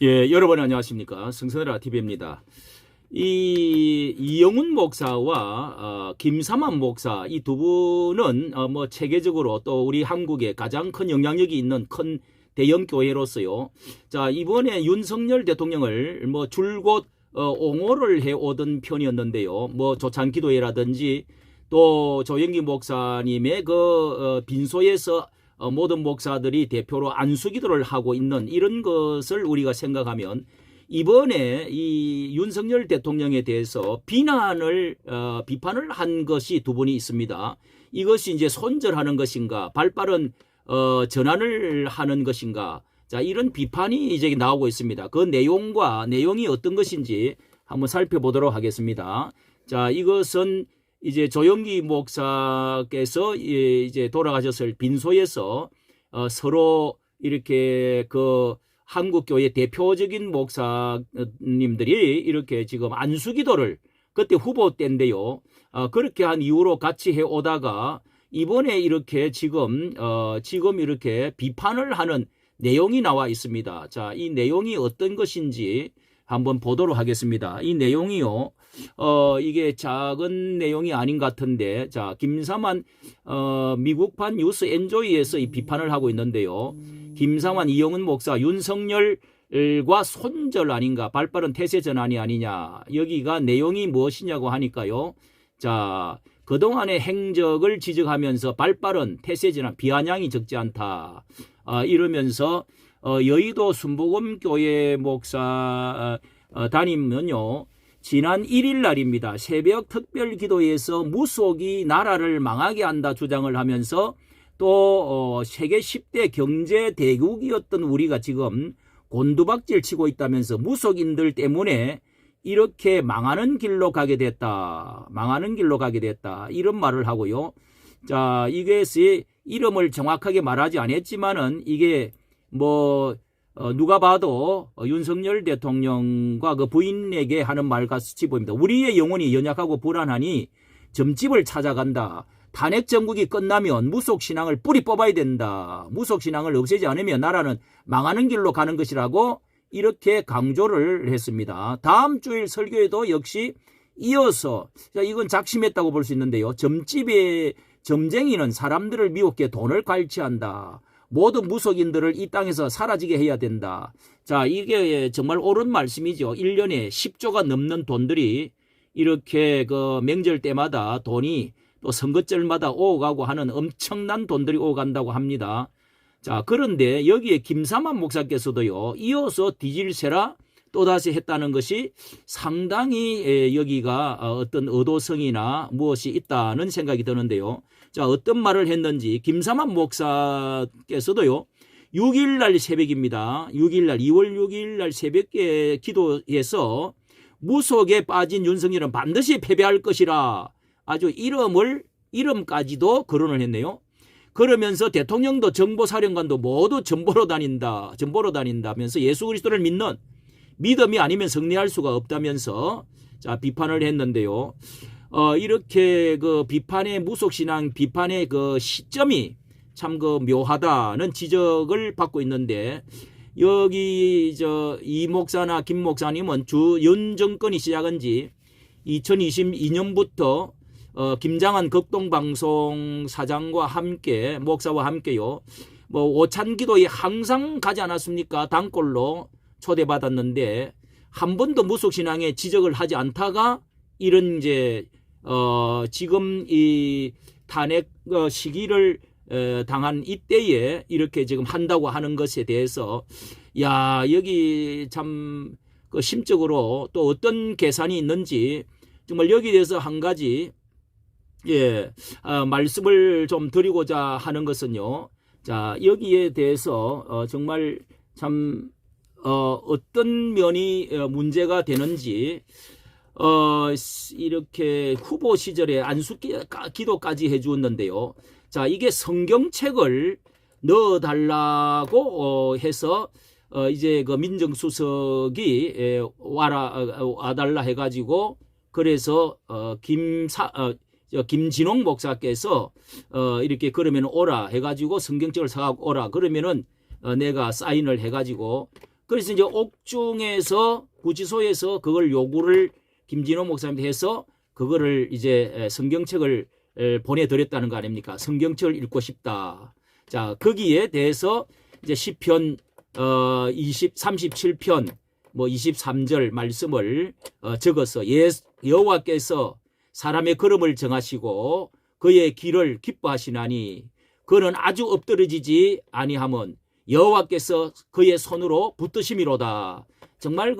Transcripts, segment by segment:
예, 여러분 안녕하십니까. 성선회라 TV입니다. 이 이영훈 목사와 김삼환 목사 이 두 분은 뭐 체계적으로 또 우리 한국에 가장 큰 영향력이 있는 큰 대형 교회로서요. 자, 이번에 윤석열 대통령을 뭐 줄곧 옹호를 해 오던 편이었는데요. 뭐 조창기도회라든지 또 조영기 목사님의 그 빈소에서 모든 목사들이 대표로 안수기도를 하고 있는 이런 것을 우리가 생각하면 이번에 이 윤석열 대통령에 대해서 비판을 한 것이 두 분이 있습니다. 이것이 이제 손절하는 것인가, 발빠른 전환을 하는 것인가. 자, 이런 비판이 이제 나오고 있습니다. 그 내용이 어떤 것인지 한번 살펴보도록 하겠습니다. 자, 이것은 이제 조영기 목사께서 이제 돌아가셨을 빈소에서 서로 이렇게 그 한국교회 대표적인 목사님들이 이렇게 지금 안수기도를 그때 후보 때인데요. 그렇게 한 이후로 같이 해 오다가 이번에 이렇게 지금 이렇게 비판을 하는 내용이 나와 있습니다. 자, 이 내용이 어떤 것인지 한번 보도록 하겠습니다. 이 내용이요. 이게 작은 내용이 아닌 것 같은데, 자, 김삼환, 미국판 뉴스 엔조이에서 이 비판을 하고 있는데요. 김삼환, 이영훈 목사, 윤석열과 손절 아닌가, 발빠른 태세 전환이 아니냐, 여기가 내용이 무엇이냐고 하니까요. 자, 그동안의 행적을 지적하면서 발빠른 태세 전환, 비아냥이 적지 않다. 이러면서, 여의도 순복음교회 목사 담임은요, 지난 1일 날입니다. 새벽 특별기도에서 무속이 나라를 망하게 한다 주장을 하면서 또 세계 10대 경제 대국이었던 우리가 지금 곤두박질 치고 있다면서 무속인들 때문에 이렇게 망하는 길로 가게 됐다. 이런 말을 하고요. 자, 이것이 이름을 정확하게 말하지 않았지만은 이게 뭐 누가 봐도 윤석열 대통령과 그 부인에게 하는 말 같이 보입니다. 우리의 영혼이 연약하고 불안하니 점집을 찾아간다. 탄핵 정국이 끝나면 무속신앙을 뿌리 뽑아야 된다. 무속신앙을 없애지 않으면 나라는 망하는 길로 가는 것이라고 이렇게 강조를 했습니다. 다음 주일 설교에도 역시 이어서, 이건 작심했다고 볼 수 있는데요. 점집의 점쟁이는 사람들을 미혹해 돈을 갈취한다. 모든 무속인들을 이 땅에서 사라지게 해야 된다. 자, 이게 정말 옳은 말씀이죠. 1년에 10조가 넘는 돈들이 이렇게 그 명절 때마다 돈이 또 선거절마다 오가고 하는 엄청난 돈들이 오간다고 합니다. 자, 그런데 여기에 김삼환 목사께서도요, 이어서 뒤질세라 또다시 했다는 것이 상당히 여기가 어떤 의도성이나 무엇이 있다는 생각이 드는데요. 자, 어떤 말을 했는지 김삼환 목사께서도요. 6일날 새벽입니다. 2월 6일날 새벽에 기도해서 무속에 빠진 윤석열은 반드시 패배할 것이라 아주 이름까지도 거론을 했네요. 그러면서 대통령도 정보사령관도 모두 전보로 다닌다면서 예수 그리스도를 믿는 믿음이 아니면 승리할 수가 없다면서 자, 비판을 했는데요. 이렇게 그 비판의 무속신앙 비판의 그 시점이 참 그 묘하다는 지적을 받고 있는데 여기 이 목사나 김 목사님은 윤 정권이 시작한 지 2022년부터 김장한 극동방송 사장과 함께 목사와 함께요. 뭐 오찬기도에 항상 가지 않았습니까? 단골로 초대받았는데 한 번도 무속신앙에 지적을 하지 않다가 이런 이제 지금 이 탄핵 시기를 당한 이때에 이렇게 지금 한다고 하는 것에 대해서 야, 여기 참 그 심적으로 또 어떤 계산이 있는지 정말 여기에 대해서 한 가지 말씀을 좀 드리고자 하는 것은요. 자, 여기에 대해서 정말 참 어떤 면이 문제가 되는지 이렇게 후보 시절에 안수기도까지 해주었는데요. 자, 이게 성경책을 넣어달라고 해서 이제 그 민정수석이 와달라 해가지고 그래서 김진홍 목사께서 이렇게 그러면 오라 해가지고 성경책을 사갖고 오라 그러면은 내가 사인을 해가지고 그래서 이제 옥중에서 구치소에서 그걸 요구를 김진호 목사님한테 해서 그거를 이제 성경책을 보내드렸다는 거 아닙니까? 성경책을 읽고 싶다. 자, 거기에 대해서 이제 시편 37편 뭐 23절 말씀을 적어서 여호와께서 사람의 걸음을 정하시고 그의 길을 기뻐하시나니 그는 아주 엎드러지지 아니함은 여호와께서 그의 손으로 붙드심이로다. 정말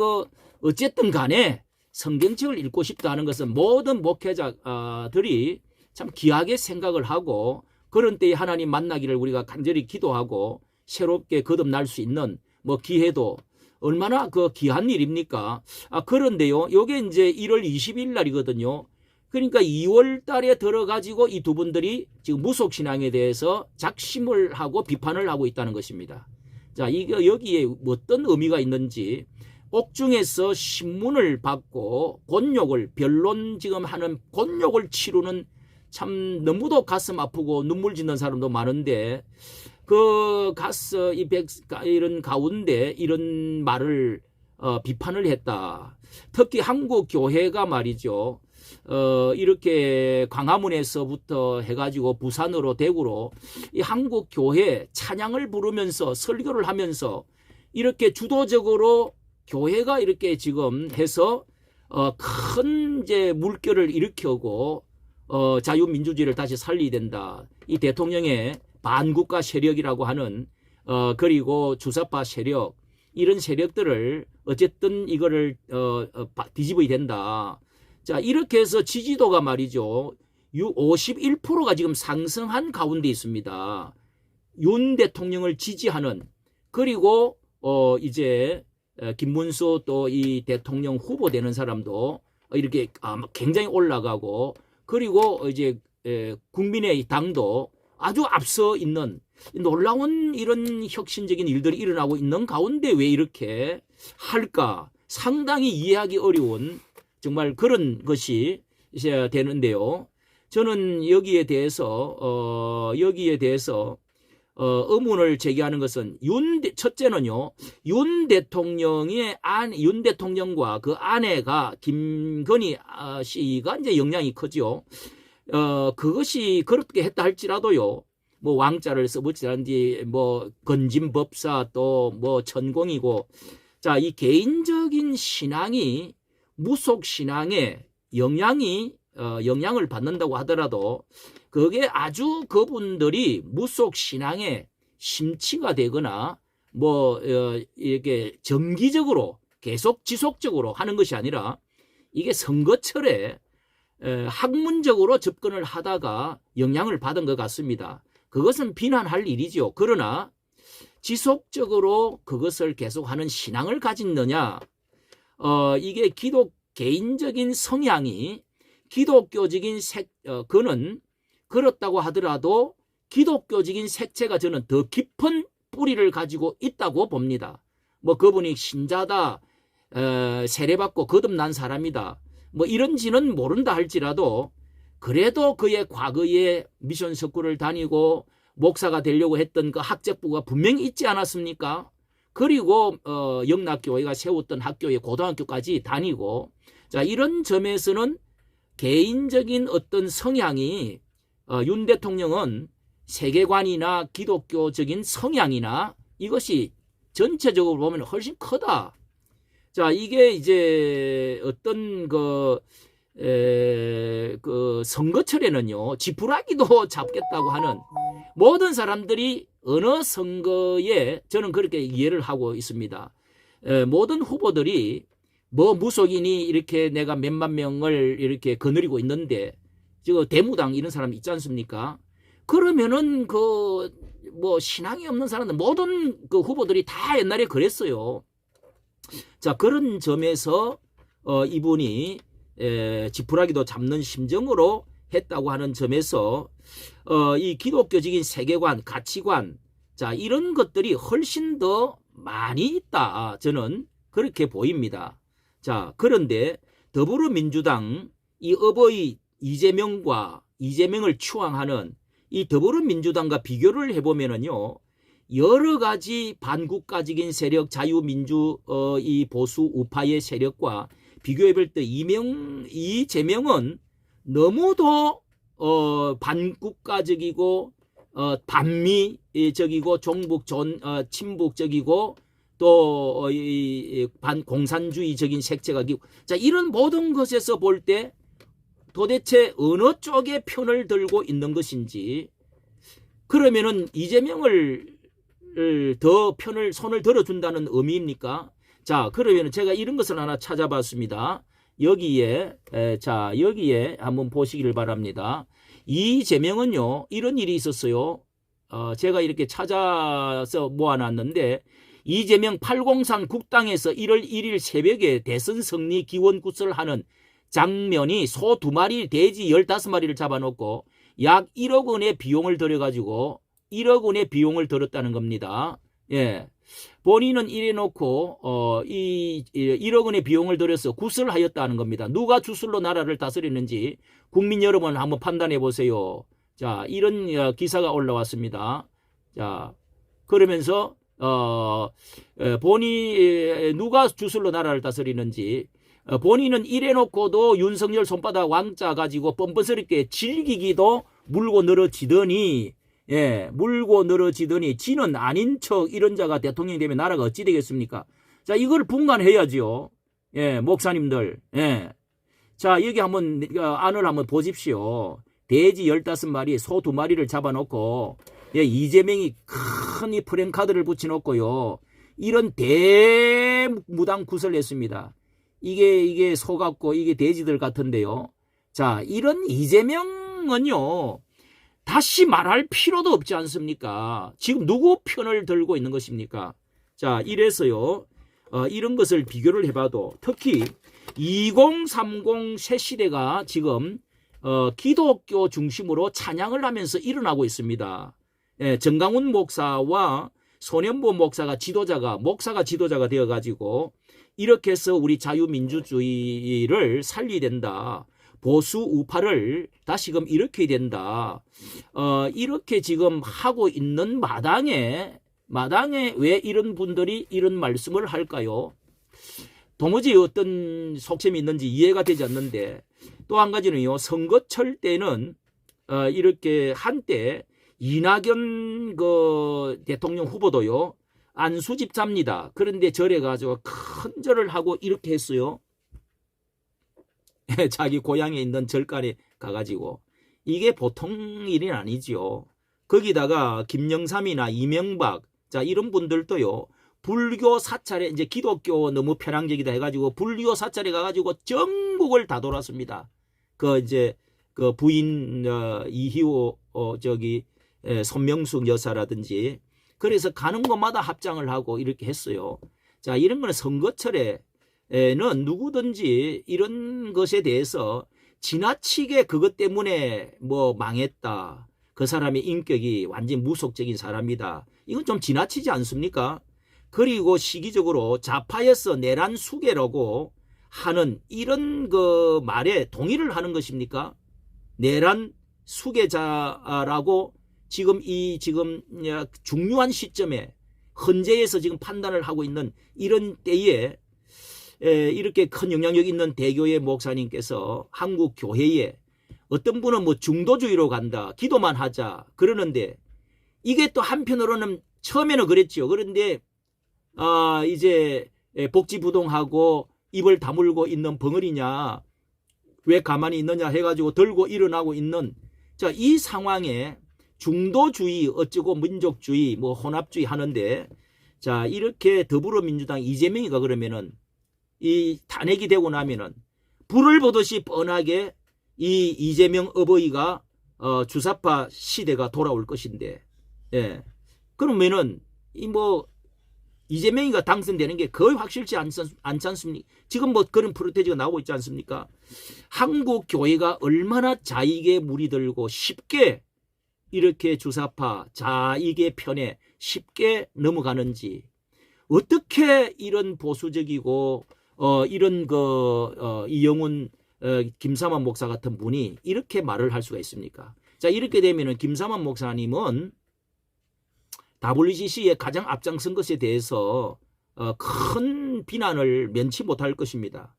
어쨌든 간에 성경책을 읽고 싶다 하는 것은 모든 목회자들이 참 귀하게 생각을 하고 그런 때에 하나님 만나기를 우리가 간절히 기도하고 새롭게 거듭날 수 있는 뭐 기회도 얼마나 귀한 일입니까? 그런데요, 요게 이제 1월 20일 날이거든요. 그러니까 2월 달에 들어가지고 이 두 분들이 지금 무속신앙에 대해서 작심을 하고 비판을 하고 있다는 것입니다. 자, 이게 여기에 어떤 의미가 있는지 옥중에서 신문을 받고 곤욕을 변론 지금 하는 곤욕을 치르는 참 너무도 가슴 아프고 눈물 짓는 사람도 많은데 가서 이런 가운데 이런 말을 비판을 했다. 특히 한국 교회가 말이죠. 이렇게 광화문에서부터 해가지고 부산으로 대구로 이 한국 교회 찬양을 부르면서 설교를 하면서 이렇게 주도적으로 교회가 이렇게 지금 해서 큰 이제 물결을 일으켜고 자유민주주의를 다시 살려야 된다. 이 대통령의 반국가 세력이라고 하는 그리고 주사파 세력 이런 세력들을 어쨌든 이거를 뒤집어야 된다. 자, 이렇게 해서 지지도가 말이죠. 51%가 지금 상승한 가운데 있습니다. 윤 대통령을 지지하는 그리고 이제 김문수 또 이 대통령 후보 되는 사람도 이렇게 굉장히 올라가고 그리고 이제 국민의 당도 아주 앞서 있는 놀라운 이런 혁신적인 일들이 일어나고 있는 가운데 왜 이렇게 할까? 상당히 이해하기 어려운 정말 그런 것이 되는데요. 저는 여기에 대해서 의문을 제기하는 것은 첫째는요, 윤 대통령과 그 아내가 김건희 씨가 이제 영향이 크죠. 그것이 그렇게 했다 할지라도요, 뭐 왕자를 써붙이라든지 뭐 건진법사 또 뭐 천공이고, 자, 이 개인적인 신앙이 무속 신앙에 영향을 받는다고 하더라도 그게 아주 그분들이 무속 신앙에 심취가 되거나 뭐 이렇게 정기적으로 계속 지속적으로 하는 것이 아니라 이게 선거철에 학문적으로 접근을 하다가 영향을 받은 것 같습니다. 그것은 비난할 일이죠. 그러나 지속적으로 그것을 계속하는 신앙을 가졌느냐, 이게 개인적인 성향이 기독교적인 그는 그렇다고 하더라도 기독교적인 색채가 저는 더 깊은 뿌리를 가지고 있다고 봅니다. 뭐 그분이 신자다, 세례받고 거듭난 사람이다, 뭐 이런지는 모른다 할지라도 그래도 그의 과거에 미션 스쿨을 다니고 목사가 되려고 했던 그 학적부가 분명히 있지 않았습니까? 그리고 영락교회가 세웠던 학교에 고등학교까지 다니고, 자, 이런 점에서는 개인적인 어떤 성향이 윤 대통령은 세계관이나 기독교적인 성향이나 이것이 전체적으로 보면 훨씬 크다. 자, 이게 이제 어떤 그 선거철에는요, 지푸라기도 잡겠다고 하는 모든 사람들이 어느 선거에 저는 그렇게 이해를 하고 있습니다. 모든 후보들이 뭐 무속인이 이렇게 내가 몇만 명을 이렇게 거느리고 있는데 지금 대무당 이런 사람 있지 않습니까? 그러면은 뭐 신앙이 없는 사람들 모든 그 후보들이 다 옛날에 그랬어요. 자, 그런 점에서 이분이 지푸라기도 잡는 심정으로 했다고 하는 점에서 이 기독교적인 세계관, 가치관, 자, 이런 것들이 훨씬 더 많이 있다. 저는 그렇게 보입니다. 자, 그런데 더불어민주당 이 어버이 이재명을 추앙하는 이 더불어민주당과 비교를 해보면은요, 여러 가지 반국가적인 세력, 자유민주 이 보수 우파의 세력과 비교해 볼 때 이재명은 너무도 반국가적이고 반미적이고 친북적이고 또 반공산주의적인 색채가 기고, 자, 이런 모든 것에서 볼 때 도대체 어느 쪽의 편을 들고 있는 것인지, 그러면은 이재명을 더 손을 들어준다는 의미입니까? 자, 그러면 제가 이런 것을 하나 찾아봤습니다. 여기에 한번 보시기를 바랍니다. 이재명은요, 이런 일이 있었어요. 제가 이렇게 찾아서 모아놨는데, 이재명 803 국당에서 1월 1일 새벽에 대선 승리 기원굿을 하는 장면이 소 2마리, 돼지 15마리를 잡아놓고 약 1억 원의 비용을 들여가지고 1억 원의 비용을 들었다는 겁니다. 예. 본인은 이래놓고 1억 원의 비용을 들여서 굿을 하였다는 겁니다. 누가 주술로 나라를 다스리는지 국민 여러분 한번 판단해 보세요. 자, 이런 기사가 올라왔습니다. 자, 그러면서 누가 주술로 나라를 다스리는지, 본인은 이래놓고도 윤석열 손바닥 왕자 가지고 뻔뻔스럽게 즐기기도 물고 늘어지더니, 지는 아닌 척 이런 자가 대통령이 되면 나라가 어찌 되겠습니까? 자, 이걸 분간해야죠. 목사님들. 자, 여기 한번 안을 한번 보십시오. 돼지 15마리, 소 2마리를 잡아놓고, 이재명이 큰 이 프랭카드를 붙여놓고요, 이런 대무당 굿을 냈습니다. 이게 소 같고 이게 돼지들 같은데요. 자, 이런 이재명은요, 다시 말할 필요도 없지 않습니까? 지금 누구 편을 들고 있는 것입니까? 자, 이래서요, 이런 것을 비교를 해봐도, 특히 2030 새 시대가 지금 기독교 중심으로 찬양을 하면서 일어나고 있습니다. 정강훈 목사와 손현보 목사가 지도자가 되어가지고 이렇게 해서 우리 자유민주주의를 살려야 된다. 보수 우파를 다시금 일으켜야 된다. 이렇게 지금 하고 있는 마당에 왜 이런 분들이 이런 말씀을 할까요? 도무지 어떤 속셈이 있는지 이해가 되지 않는데, 또 한 가지는요, 선거철 때는 이렇게 한때 이낙연 대통령 후보도요, 안수 집사입니다. 그런데 절에 가지고 큰 절을 하고 이렇게 했어요. 자기 고향에 있는 절간에 가가지고. 이게 보통 일이 아니지요. 거기다가 김영삼이나 이명박, 자, 이런 분들도요, 불교 사찰에, 이제 기독교 너무 편향적이다 해가지고 불교 사찰에 가가지고 전국을 다 돌았습니다. 그 부인 이희호 손명숙 여사라든지, 그래서 가는 곳마다 합장을 하고 이렇게 했어요. 자, 이런 거는 선거철에는 누구든지 이런 것에 대해서 지나치게 그것 때문에 뭐 망했다, 그 사람의 인격이 완전 무속적인 사람이다, 이건 좀 지나치지 않습니까? 그리고 시기적으로 좌파에서 내란 수괴라고 하는 이런 그 말에 동의를 하는 것입니까? 내란 수괴자라고 지금 중요한 시점에 헌재에서 지금 판단을 하고 있는 이런 때에 이렇게 큰 영향력 있는 대교의 목사님께서 한국 교회에, 어떤 분은 뭐 중도주의로 간다, 기도만 하자 그러는데, 이게 또 한편으로는 처음에는 그랬죠. 그런데 이제 복지부동하고 입을 다물고 있는 벙어리냐, 왜 가만히 있느냐 해가지고 들고 일어나고 있는, 자, 이 상황에 중도주의 어쩌고 민족주의 뭐 혼합주의 하는데, 자, 이렇게 더불어민주당 이재명이가 그러면은 이 탄핵이 되고 나면은 불을 보듯이 뻔하게 이 이재명 어버이가 주사파 시대가 돌아올 것인데, 그러면은 이재명이가 당선되는 게 거의 확실치 않지 않습니까? 지금 뭐 그런 프로테이지가 나오고 있지 않습니까? 한국 교회가 얼마나 자익에 물이 들고 쉽게 이렇게 주사파 자익의 편에 쉽게 넘어가는지, 어떻게 이런 보수적이고 이런 이영훈 김삼환 목사 같은 분이 이렇게 말을 할 수가 있습니까? 자, 이렇게 되면은 김삼환 목사님은 WCC에 가장 앞장선 것에 대해서 큰 비난을 면치 못할 것입니다.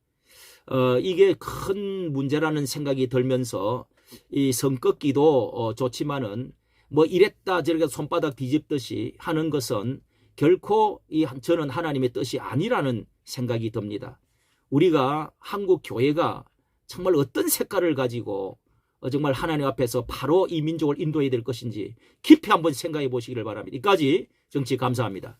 이게 큰 문제라는 생각이 들면서 이 성꺾기도 좋지만은 뭐 이랬다 저랬다 손바닥 뒤집듯이 하는 것은 결코 저는 하나님의 뜻이 아니라는 생각이 듭니다. 우리가 한국 교회가 정말 어떤 색깔을 가지고 정말 하나님 앞에서 바로 이 민족을 인도해야 될 것인지 깊이 한번 생각해 보시기를 바랍니다. 이까지 정치 감사합니다.